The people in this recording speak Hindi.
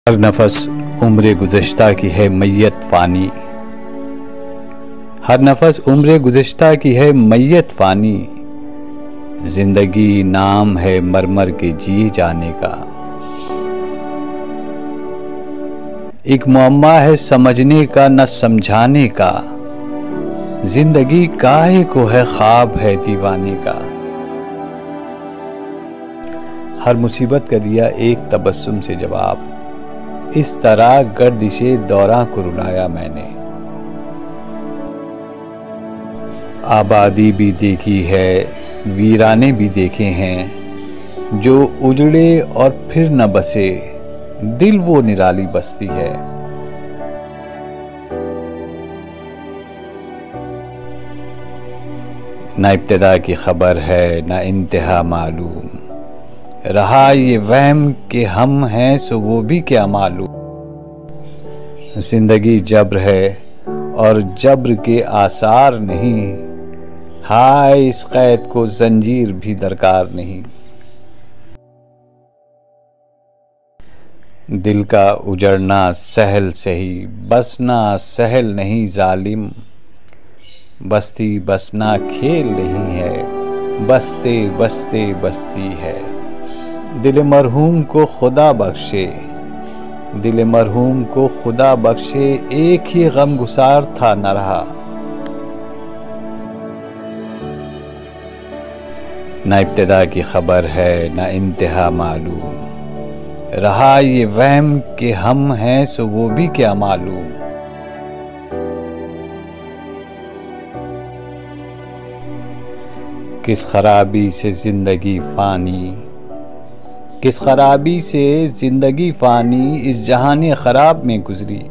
हर नफस उम्र गुज़श्ता की है मैयत फ़ानी, हर नफस उम्र गुज़श्ता की है मैयत फ़ानी। जिंदगी नाम है मरमर के जिए जाने का। एक मुअम्मा है समझने का न समझाने का। जिंदगी काहे को है ख्वाब है दीवाने का। हर मुसीबत का दिया एक तबस्सुम से जवाब। इस तरह गर्दिशे दौरा को रुलाया मैंने। आबादी भी देखी है, वीराने भी देखे हैं। जो उजड़े और फिर न बसे, दिल वो निराली बस्ती है। न इब्तिदा की खबर है न इंतहा मालूम। रहा ये वहम कि हम हैं सो वो भी क्या मालूम। जिंदगी जब्र है और जब्र के आसार नहीं। हाय इस कैद को जंजीर भी दरकार नहीं। दिल का उजड़ना सहल सही, बसना सहल नहीं जालिम। बस्ती बसना खेल नहीं है, बसते बसते बस्ती है। दिल मरहूम को खुदा बख्शे, दिल मरहूम को खुदा बख्शे। एक ही गम गुसार था न रहा। न इब्तिदा की खबर है न इंतहा मालूम। रहा ये वहम कि हम हैं सो वो भी क्या मालूम। किस खराबी से जिंदगी फानी, किस खराबी से जिंदगी फानी इस जहाने खराब में गुजरी।